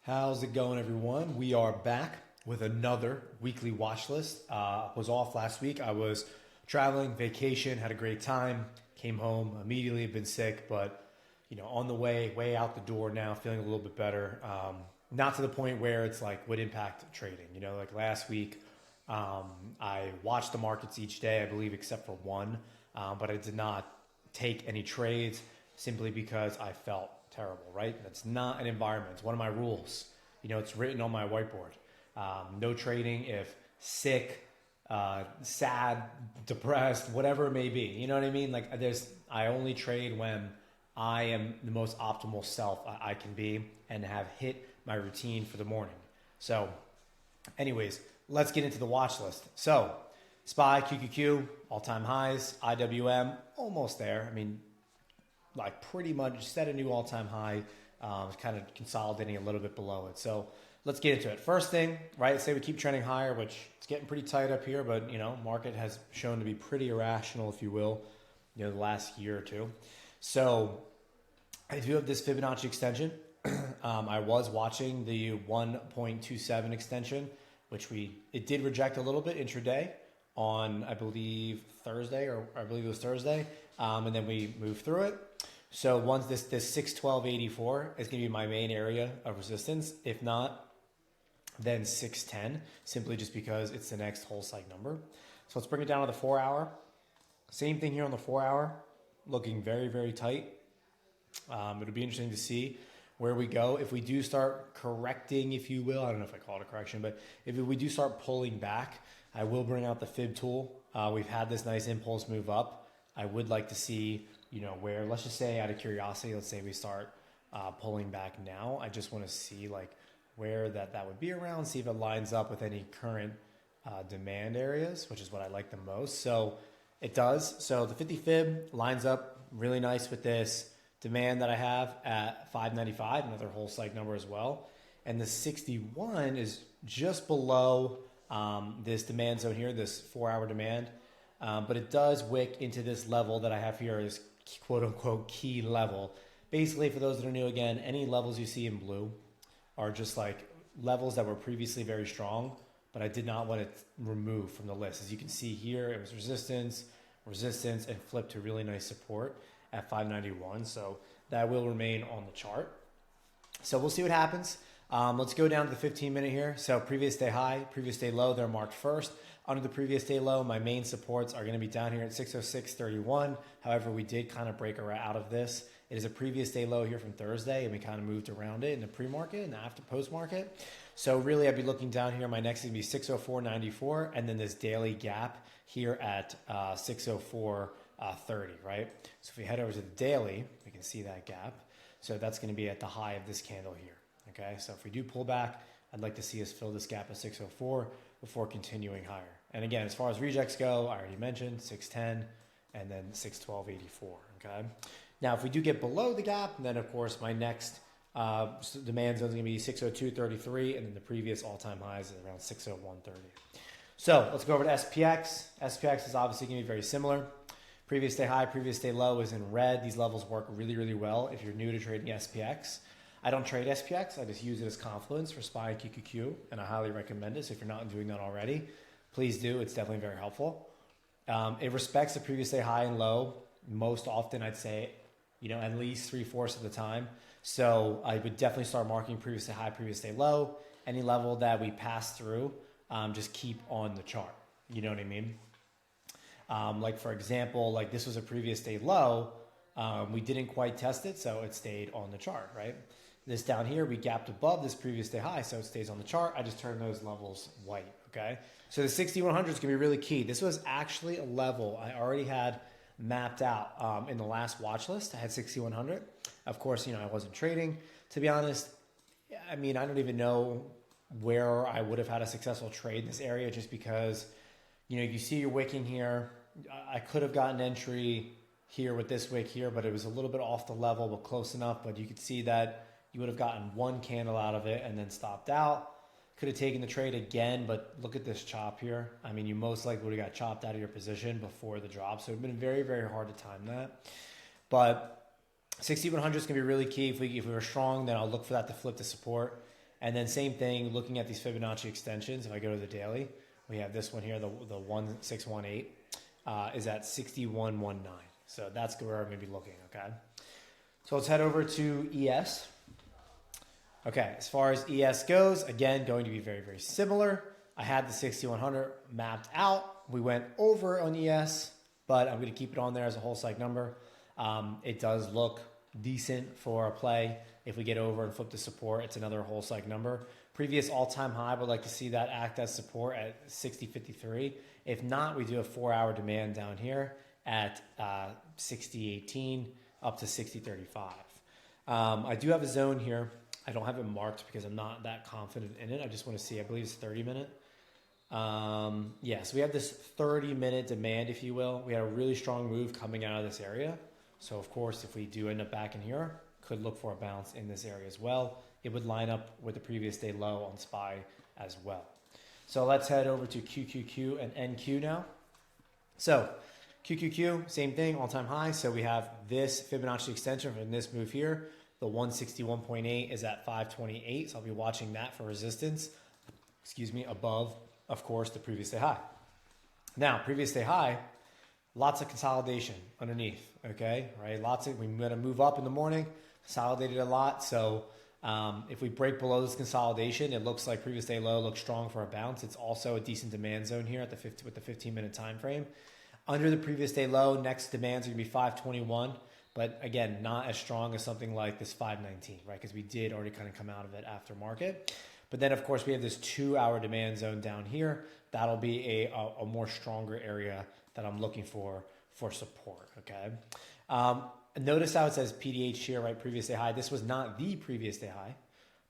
How's it going, everyone? We are back with another weekly watch list. Was off last week. I was traveling, vacation, had a great time, came home immediately, been sick, but on the way out the door now, feeling a little bit better. Not to the point where it's like would impact trading. Like last week, I watched the markets each day, I believe, except for one, but I did not take any trades simply because I felt terrible, right? That's not an environment. It's one of my rules. It's written on my whiteboard. No trading if sick, sad, depressed, whatever it may be. You know what I mean? I only trade when I am the most optimal self I can be and have hit my routine for the morning. So anyways, let's get into the watch list. So SPY QQQ, all-time highs, IWM, almost there. Pretty much set a new all-time high, kind of consolidating a little bit below it. So let's get into it. First thing, right, say we keep trending higher, which it's getting pretty tight up here, but, market has shown to be pretty irrational, if you will, the last year or two. So I do have this Fibonacci extension. I was watching the 1.27 extension, which it did reject a little bit intraday on, I believe it was Thursday. And then we moved through it. So once this 612.84 is going to be my main area of resistance. If not, then 610, simply just because it's the next whole cycle number. So let's bring it down to the 4 hour. Same thing here on the 4 hour, looking very, very tight. It'll be interesting to see where we go. If we do start correcting, if you will, I don't know if I call it a correction, but if we do start pulling back, I will bring out the fib tool. We've had this nice impulse move up. I would like to see, where, let's just say out of curiosity, let's say we start pulling back now. I just want to see where that would be around, see if it lines up with any current demand areas, which is what I like the most. So it does. So the 50 fib lines up really nice with this demand that I have at 595, another whole cycle number as well. And the 61 is just below this demand zone here, this 4 hour demand. But it does wick into this level that I have here as quote unquote key level. Basically, for those that are new, again, any levels you see in blue are just levels that were previously very strong, but I did not want it removed from the list. As you can see here, it was resistance, and flipped to really nice support at 591. So that will remain on the chart. So we'll see what happens. Let's go down to the 15-minute here. So previous day high, previous day low, they're marked first. Under the previous day low, my main supports are going to be down here at 606.31. However, we did kind of break out of this. It is a previous day low here from Thursday, and we kind of moved around it in the pre-market and the after post-market. So really, I'd be looking down here. My next is going to be 604.94, and then this daily gap here at 604.30, right? So if we head over to the daily, we can see that gap. So that's going to be at the high of this candle here. Okay, so if we do pull back, I'd like to see us fill this gap at 604 before continuing higher. And again, as far as rejects go, I already mentioned 610 and then 612.84. Okay, now if we do get below the gap, then of course my next demand zone is going to be 602.33, and then the previous all-time highs is around 601.30. So let's go over to SPX. SPX is obviously going to be very similar. Previous day high, previous day low is in red. These levels work really, really well if you're new to trading SPX. I don't trade SPX. I just use it as confluence for SPY and QQQ, and I highly recommend it. So if you're not doing that already, please do. It's definitely very helpful. It respects the previous day high and low most often, I'd say, at least 3/4 of the time. So I would definitely start marking previous day high, previous day low. Any level that we pass through, just keep on the chart. You know what I mean? For example, this was a previous day low. We didn't quite test it, so it stayed on the chart, right? This down here, we gapped above this previous day high, so it stays on the chart. I just turned those levels white, okay? So the 6100 is going to be really key. This was actually a level I already had mapped out in the last watch list. I had 6100. Of course, I wasn't trading. To be honest, I don't even know where I would have had a successful trade in this area, just because, you see your wicking here. I could have gotten entry here with this wick here, but it was a little bit off the level, but close enough. But you could see that you would have gotten one candle out of it and then stopped out. Could have taken the trade again, but look at this chop here. You most likely would have got chopped out of your position before the drop. So it would have been very, very hard to time that. But 6100 is going to be really key. If we were strong, then I'll look for that to flip to support. And then same thing, looking at these Fibonacci extensions, if I go to the daily, we have this one here, the 1618 is at 6119. So that's where I'm going to be looking, okay? So let's head over to ES. Okay, as far as ES goes, again, going to be very, very similar. I had the 6100 mapped out. We went over on ES, but I'm going to keep it on there as a whole psych number. It does look decent for a play. If we get over and flip the support, it's another whole psych number. Previous all-time high, I would like to see that act as support at 60.53. If not, we do a 4-hour demand down here at 60.18 up to 60.35. I do have a zone here. I don't have it marked because I'm not that confident in it. I just want to see, I believe it's 30-minute. Yeah, so we have this 30-minute demand, if you will. We had a really strong move coming out of this area. So, of course, if we do end up back in here, could look for a bounce in this area as well. It would line up with the previous day low on SPY as well. So let's head over to QQQ and NQ now. So QQQ, same thing, all-time high. So we have this Fibonacci extension from this move here. The 161.8 is at 528, so I'll be watching that for resistance, above, of course, the previous day high. Now, previous day high, lots of consolidation underneath, okay, right? We're going to move up in the morning, consolidated a lot, so if we break below this consolidation, it looks like previous day low looks strong for a bounce. It's also a decent demand zone here at with the 15-minute time frame. Under the previous day low, next demands are going to be 521. But again, not as strong as something like this 519, right? Because we did already kind of come out of it after market. But then, of course, we have this 2-hour demand zone down here. That'll be a more stronger area that I'm looking for support, okay? Notice how it says PDH here, right? Previous day high. This was not the previous day high,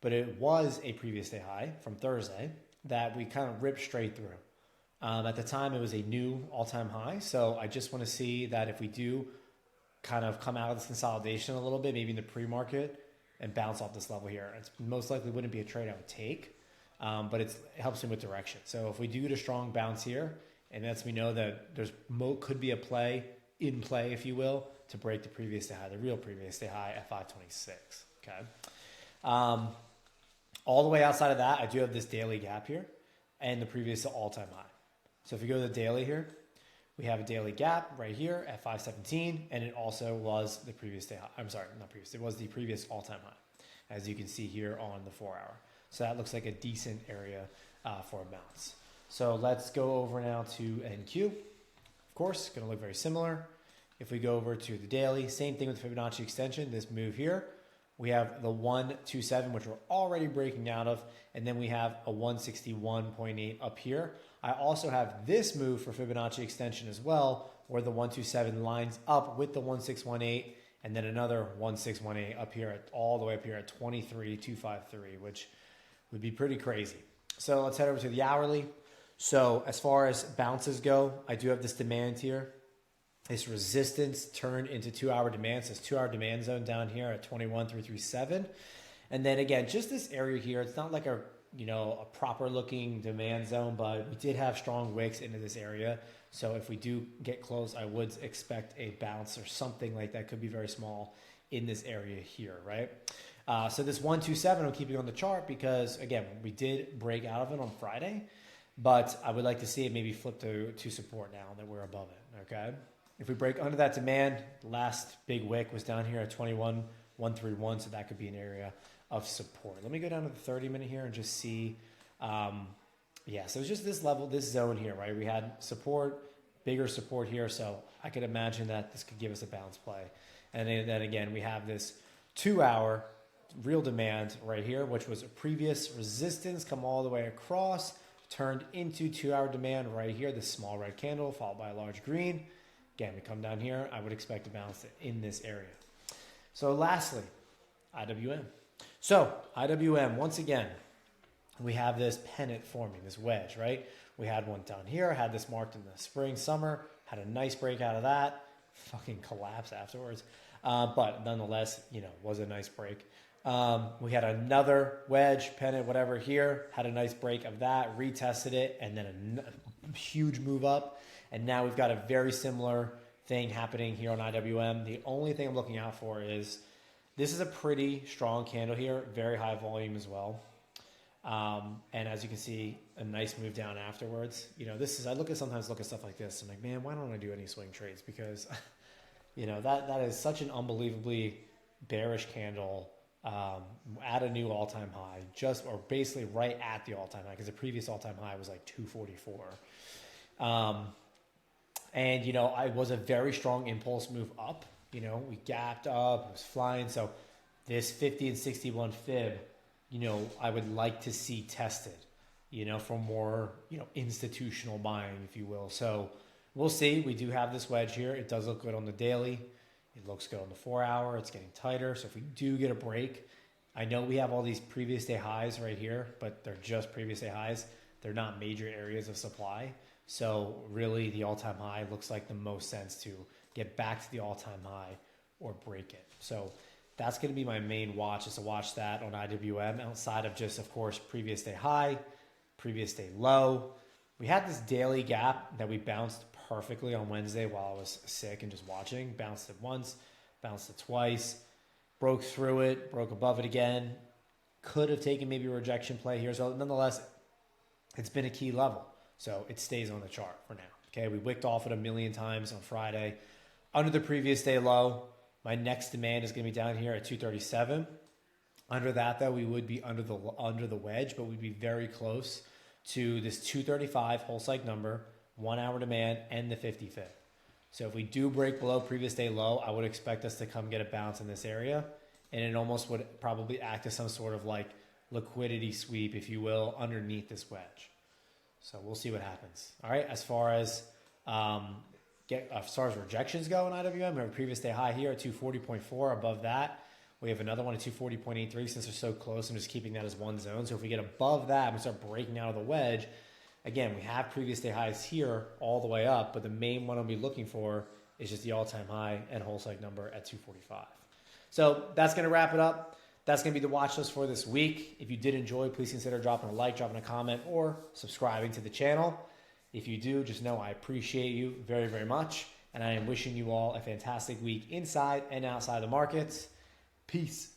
but it was a previous day high from Thursday that we kind of ripped straight through. At the time, it was a new all-time high. So I just want to see that if we do kind of come out of this consolidation a little bit, maybe in the pre-market, and bounce off this level here. It's most likely wouldn't be a trade I would take, but it helps me with direction. So if we do get a strong bounce here, and lets me know that there's could be a play, if you will, to break the previous day high, the real previous day high at 526, okay? All the way outside of that, I do have this daily gap here and the previous all-time high. So if you go to the daily here, we have a daily gap right here at 517, and it also was the previous day high. I'm sorry, not previous. It was the previous all-time high, as you can see here on the 4-hour. So that looks like a decent area for a bounce. So let's go over now to NQ. Of course, going to look very similar. If we go over to the daily, same thing with Fibonacci extension, this move here. We have the 127, which we're already breaking out of, and then we have a 161.8 up here. I also have this move for Fibonacci extension as well, where the 127 lines up with the 1618, and then another 1618 up here all the way up here at 23,253, which would be pretty crazy. So let's head over to the hourly. So as far as bounces go, I do have this demand here. This resistance turned into 2-hour demand. So it's 2-hour demand zone down here at 21,337. And then again, just this area here, it's not like a proper looking demand zone, but we did have strong wicks into this area. So if we do get close, I would expect a bounce or something like that. Could be very small in this area here, right? So this 127 I'm keeping on the chart because, again, we did break out of it on Friday, but I would like to see it maybe flip to support now that we're above it, okay? If we break under that demand, last big wick was down here at 21,131, so that could be an area of support. Let me go down to the 30-minute here and just see. Yeah, so it's just this level, this zone here, right? We had support, bigger support here, so I could imagine that this could give us a bounce play. And then again, we have this 2-hour real demand right here, which was a previous resistance, come all the way across, turned into 2-hour demand right here, this small red candle followed by a large green. Again, we come down here, I would expect a bounce in this area. So lastly, IWM. So IWM, once again, we have this pennant forming, this wedge, right? We had one down here, had this marked in the spring, summer, had a nice break out of that, fucking collapse afterwards. But nonetheless, was a nice break. We had another wedge, pennant, whatever here, had a nice break of that, retested it, and then a huge move up. And now we've got a very similar thing happening here on IWM. The only thing I'm looking out for is this is a pretty strong candle here, very high volume as well. And as you can see, a nice move down afterwards. I sometimes look at stuff like this. I'm like, man, why don't I do any swing trades? Because, that is such an unbelievably bearish candle at a new all-time high, or basically right at the all-time high, because the previous all-time high was like 244. And, it was a very strong impulse move up. We gapped up, it was flying. So this 50 and 61 fib, I would like to see tested, for more, institutional buying, if you will. So we'll see. We do have this wedge here. It does look good on the daily. It looks good on the 4 hour. It's getting tighter. So if we do get a break, I know we have all these previous day highs right here, but they're just previous day highs. They're not major areas of supply. So really the all-time high looks like the most sense to get back to the all-time high or break it. So that's going to be my main watch, is to watch that on IWM outside of just, of course, previous day high, previous day low. We had this daily gap that we bounced perfectly on Wednesday while I was sick and just watching. Bounced it once, bounced it twice, broke through it, broke above it again. Could have taken maybe a rejection play here. So nonetheless, it's been a key level. So it stays on the chart for now. Okay, we wicked off it a million times on Friday. Under the previous day low, my next demand is going to be down here at 237. Under that, though, we would be under the wedge, but we'd be very close to this 235 whole cycle number, 1 hour demand, and the 55th. So if we do break below previous day low, I would expect us to come get a bounce in this area, and it almost would probably act as some sort of like liquidity sweep, if you will, underneath this wedge. So we'll see what happens. All right, as far as rejections go in IWM, we have a previous day high here at 240.4. Above that, we have another one at 240.83. Since they're so close, I'm just keeping that as one zone. So if we get above that and we start breaking out of the wedge, again, we have previous day highs here all the way up, but the main one I'll be looking for is just the all-time high and whole cycle number at 245. So that's going to wrap it up. That's going to be the watch list for this week. If you did enjoy, please consider dropping a like, dropping a comment, or subscribing to the channel. If you do, just know I appreciate you very, very much. And I am wishing you all a fantastic week inside and outside the markets. Peace.